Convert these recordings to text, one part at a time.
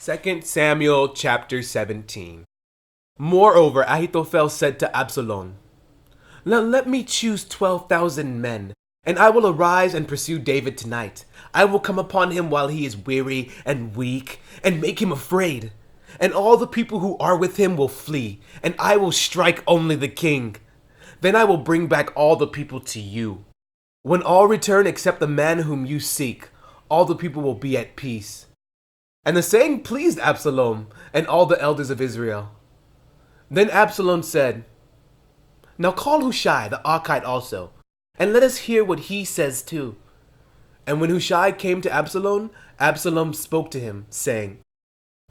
2 Samuel chapter 17. Moreover, Ahithophel said to Absalom, Let me choose 12,000 men, and I will arise and pursue David tonight. I will come upon him while he is weary and weak, and make him afraid. And all the people who are with him will flee, and I will strike only the king. Then I will bring back all the people to you. When all return except the man whom you seek, all the people will be at peace. And the saying pleased Absalom and all the elders of Israel. Then Absalom said, Now call Hushai the Archite also, and let us hear what he says too. And when Hushai came to Absalom, Absalom spoke to him, saying,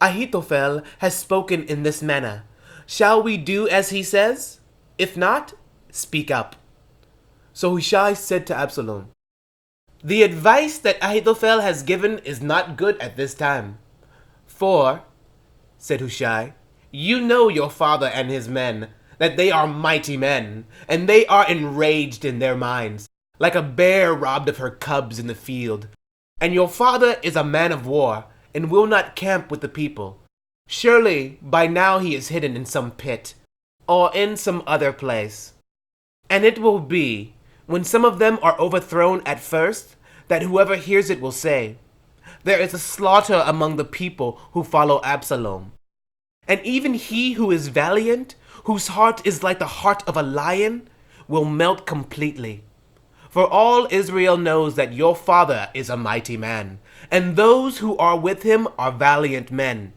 Ahithophel has spoken in this manner. Shall we do as he says? If not, speak up. So Hushai said to Absalom, The advice that Ahithophel has given is not good at this time. For, said Hushai, you know your father and his men, that they are mighty men, and they are enraged in their minds, like a bear robbed of her cubs in the field. And your father is a man of war, and will not camp with the people. Surely by now he is hidden in some pit, or in some other place. And it will be, when some of them are overthrown at first, that whoever hears it will say, There is a slaughter among the people who follow Absalom. And even he who is valiant, whose heart is like the heart of a lion, will melt completely. For all Israel knows that your father is a mighty man, and those who are with him are valiant men.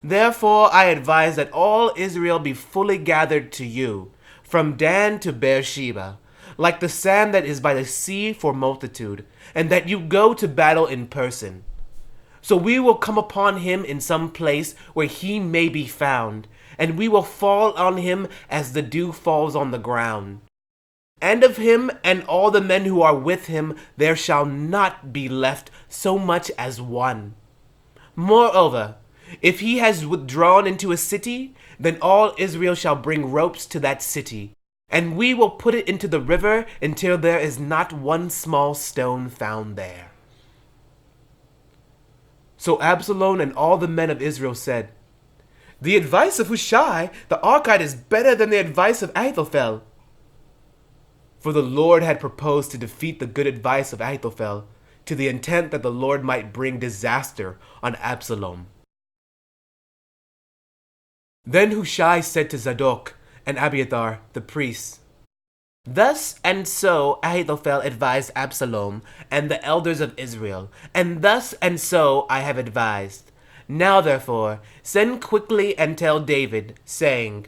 Therefore I advise that all Israel be fully gathered to you, from Dan to Beersheba, like the sand that is by the sea for multitude, and that you go to battle in person. So we will come upon him in some place where he may be found, and we will fall on him as the dew falls on the ground. And of him and all the men who are with him there shall not be left so much as one. Moreover, if he has withdrawn into a city, then all Israel shall bring ropes to that city, and we will put it into the river until there is not one small stone found there. So Absalom and all the men of Israel said, The advice of Hushai the Archite is better than the advice of Ahithophel. For the Lord had proposed to defeat the good advice of Ahithophel, to the intent that the Lord might bring disaster on Absalom. Then Hushai said to Zadok and Abiathar the priests, Thus and so Ahithophel advised Absalom and the elders of Israel, and thus and so I have advised. Now therefore send quickly and tell David, saying,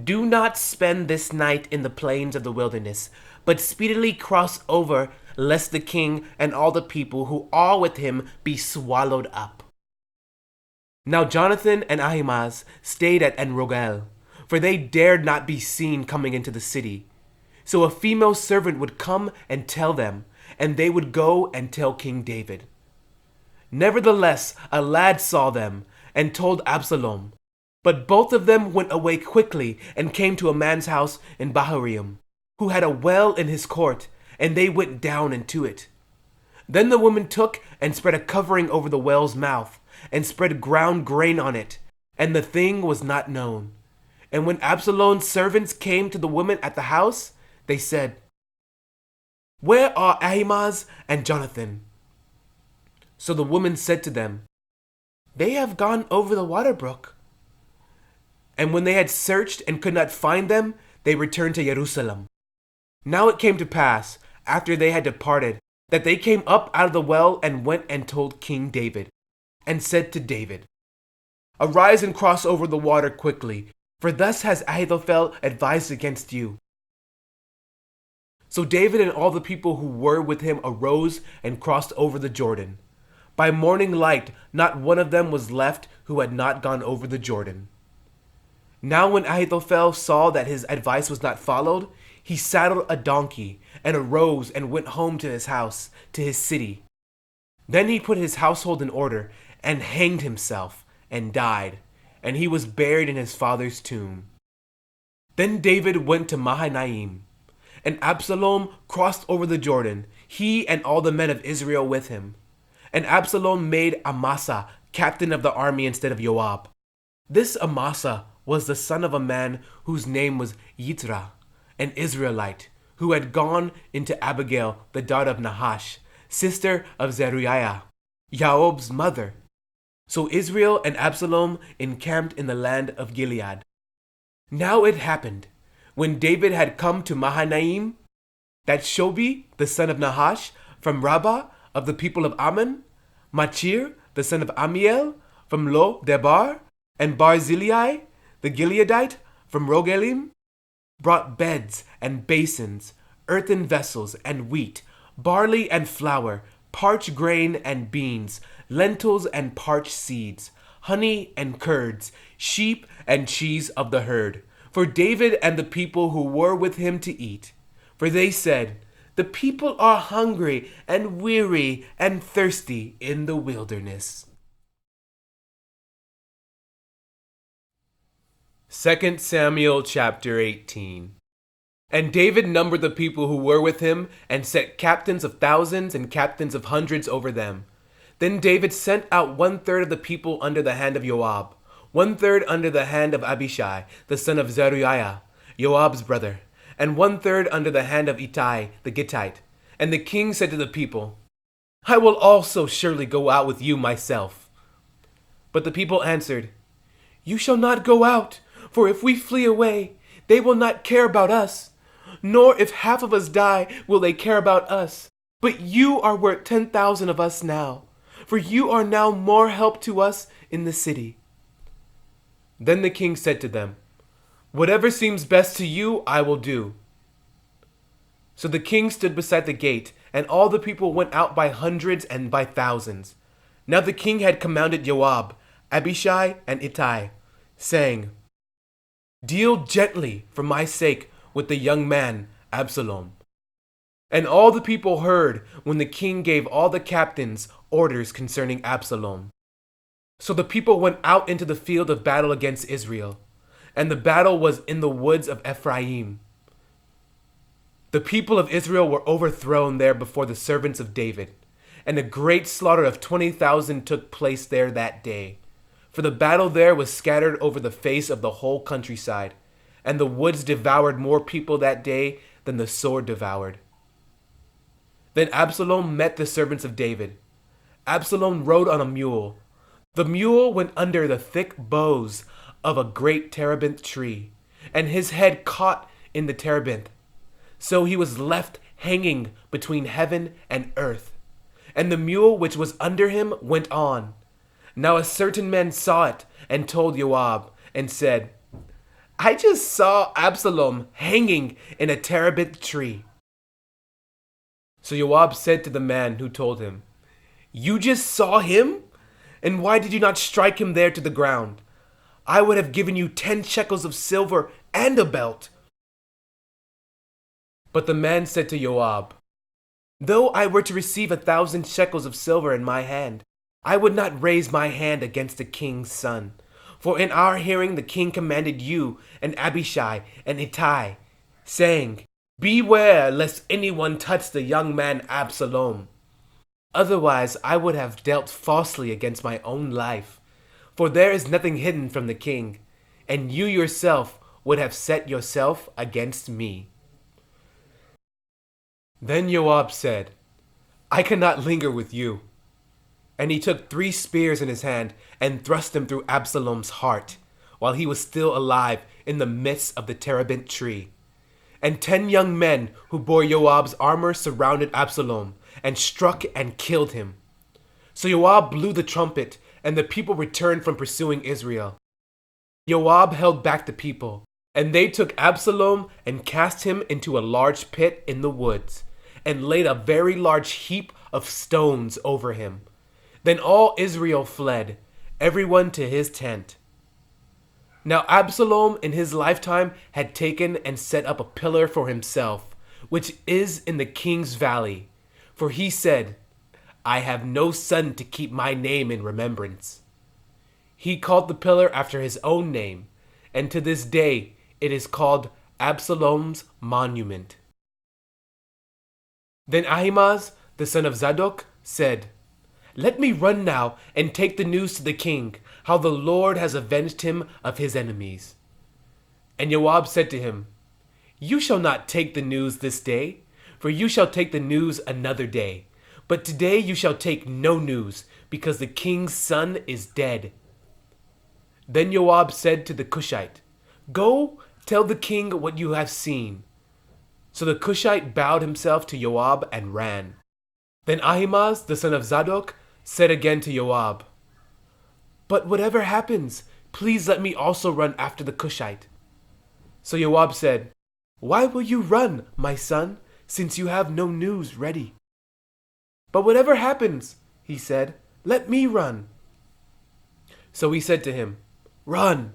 Do not spend this night in the plains of the wilderness, but speedily cross over, lest the king and all the people who are with him be swallowed up. Now Jonathan and Ahimaaz stayed at En-Rogel, for they dared not be seen coming into the city. So a female servant would come and tell them, and they would go and tell King David. Nevertheless, a lad saw them, and told Absalom. But both of them went away quickly, and came to a man's house in Bahuriim, who had a well in his court, and they went down into it. Then the woman took and spread a covering over the well's mouth, and spread ground grain on it, and the thing was not known. And when Absalom's servants came to the woman at the house, they said, Where are Ahimaaz and Jonathan? So the woman said to them, They have gone over the water brook. And when they had searched and could not find them, they returned to Jerusalem. Now it came to pass, after they had departed, that they came up out of the well and went and told King David, and said to David, Arise and cross over the water quickly, for thus has Ahithophel advised against you. So David and all the people who were with him arose and crossed over the Jordan. By morning light, not one of them was left who had not gone over the Jordan. Now when Ahithophel saw that his advice was not followed, he saddled a donkey and arose and went home to his house, to his city. Then he put his household in order and hanged himself and died, and he was buried in his father's tomb. Then David went to Mahanaim, and Absalom crossed over the Jordan, he and all the men of Israel with him. And Absalom made Amasa captain of the army instead of Joab. This Amasa was the son of a man whose name was Yitra, an Israelite, who had gone into Abigail, the daughter of Nahash, sister of Zeruiah, Joab's mother. So Israel and Absalom encamped in the land of Gilead. Now it happened, when David had come to Mahanaim, that Shobi, the son of Nahash, from Rabbah of the people of Ammon, Machir, the son of Amiel, from Lo Debar, and Barzillai, the Gileadite, from Rogelim, brought beds and basins, earthen vessels and wheat, barley and flour, parched grain and beans, lentils and parched seeds, honey and curds, sheep and cheese of the herd, for David and the people who were with him to eat. For they said, "The people are hungry and weary and thirsty in the wilderness." 2 Samuel chapter 18. And David numbered the people who were with him, and set captains of thousands and captains of hundreds over them. Then David sent out 1/3 of the people under the hand of Joab, 1/3 under the hand of Abishai, the son of Zeruiah, Joab's brother, and 1/3 under the hand of Ittai the Gittite. And the king said to the people, "I will also surely go out with you myself." But the people answered, "You shall not go out, for if we flee away, they will not care about us. Nor if half of us die, will they care about us. But you are worth 10,000 of us now, for you are now more help to us in the city." Then the king said to them, "Whatever seems best to you, I will do." So the king stood beside the gate, and all the people went out by hundreds and by thousands. Now the king had commanded Joab, Abishai, and Ittai, saying, "Deal gently for my sake with the young man Absalom." And all the people heard when the king gave all the captains orders concerning Absalom. So the people went out into the field of battle against Israel, and the battle was in the woods of Ephraim. The people of Israel were overthrown there before the servants of David, and a great slaughter of 20,000 took place there that day. For the battle there was scattered over the face of the whole countryside, and the woods devoured more people that day than the sword devoured. Then Absalom met the servants of David. Absalom rode on a mule. The mule went under the thick boughs of a great terebinth tree, and his head caught in the terebinth. So he was left hanging between heaven and earth. And the mule which was under him went on. Now a certain man saw it and told Joab, and said, "I just saw Absalom hanging in a terebinth tree." So Joab said to the man who told him, "You just saw him? And why did you not strike him there to the ground? I would have given you 10 shekels of silver and a belt." But the man said to Joab, "Though I were to receive 1,000 shekels of silver in my hand, I would not raise my hand against the king's son. For in our hearing the king commanded you and Abishai and Ittai, saying, 'Beware lest anyone touch the young man Absalom.' Otherwise I would have dealt falsely against my own life. For there is nothing hidden from the king, and you yourself would have set yourself against me." Then Joab said, "I cannot linger with you." And he took 3 spears in his hand and thrust them through Absalom's heart, while he was still alive in the midst of the terebinth tree. And 10 young men who bore Joab's armor surrounded Absalom, and struck and killed him. So Joab blew the trumpet, and the people returned from pursuing Israel. Joab held back the people, and they took Absalom and cast him into a large pit in the woods, and laid a very large heap of stones over him. Then all Israel fled, everyone to his tent. Now Absalom in his lifetime had taken and set up a pillar for himself, which is in the king's valley. For he said, "I have no son to keep my name in remembrance." He called the pillar after his own name, and to this day it is called Absalom's monument. Then Ahimaaz, the son of Zadok, said, Let me run now and take the news to the king, how the Lord has avenged him of his enemies. And Joab said to him, You shall not take the news this day, for you shall take the news another day. But today you shall take no news, because the king's son is dead. Then Joab said to the Cushite, Go, tell the king what you have seen. So the Cushite bowed himself to Joab and ran. Then Ahimaaz, the son of Zadok, said again to Joab, But whatever happens, please let me also run after the Cushite. So Joab said, Why will you run, my son, since you have no news ready? But whatever happens, he said, let me run. So he said to him, Run.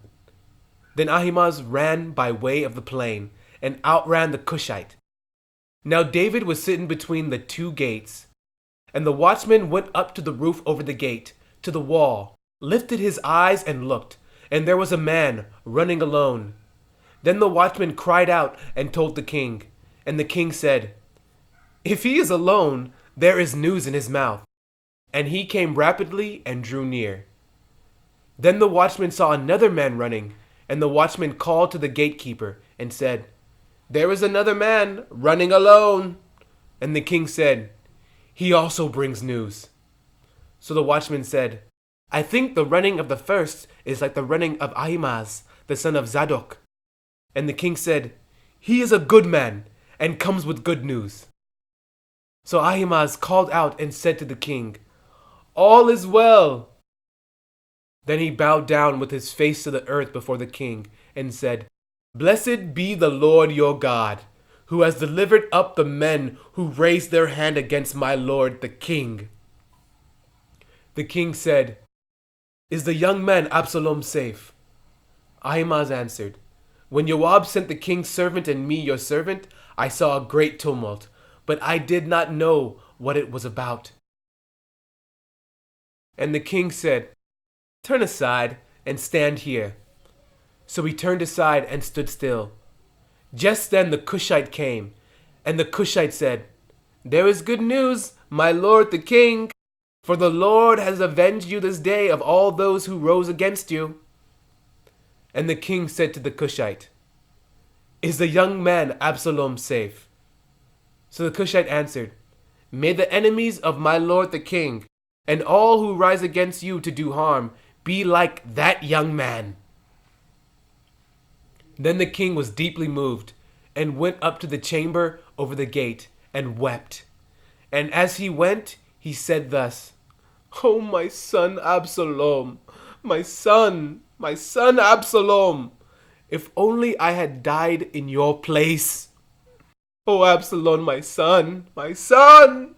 Then Ahimaaz ran by way of the plain and outran the Cushite. Now David was sitting between the two gates. And the watchman went up to the roof over the gate, to the wall, lifted his eyes and looked, and there was a man running alone. Then the watchman cried out and told the king. And the king said, If he is alone, there is news in his mouth. And he came rapidly and drew near. Then the watchman saw another man running, and the watchman called to the gatekeeper and said, There is another man running alone. And the king said, He also brings news. So the watchman said, I think the running of the first is like the running of Ahimaaz, the son of Zadok. And the king said, He is a good man, and comes with good news. So Ahimaaz called out and said to the king, All is well. Then he bowed down with his face to the earth before the king, and said, Blessed be the Lord your God, who has delivered up the men who raised their hand against my lord the king. The king said, Is the young man Absalom safe? Ahimaaz answered, When Joab sent the king's servant and me your servant, I saw a great tumult, but I did not know what it was about. And the king said, Turn aside and stand here. So he turned aside and stood still. Just then the Cushite came, and the Cushite said, There is good news, my lord the king, for the Lord has avenged you this day of all those who rose against you. And the king said to the Cushite, Is the young man Absalom safe? So the Cushite answered, May the enemies of my lord the king, and all who rise against you to do harm, be like that young man. Then the king was deeply moved, and went up to the chamber over the gate, and wept. And as he went, he said thus, O my son Absalom, my son Absalom, if only I had died in your place. O Absalom, my son, my son!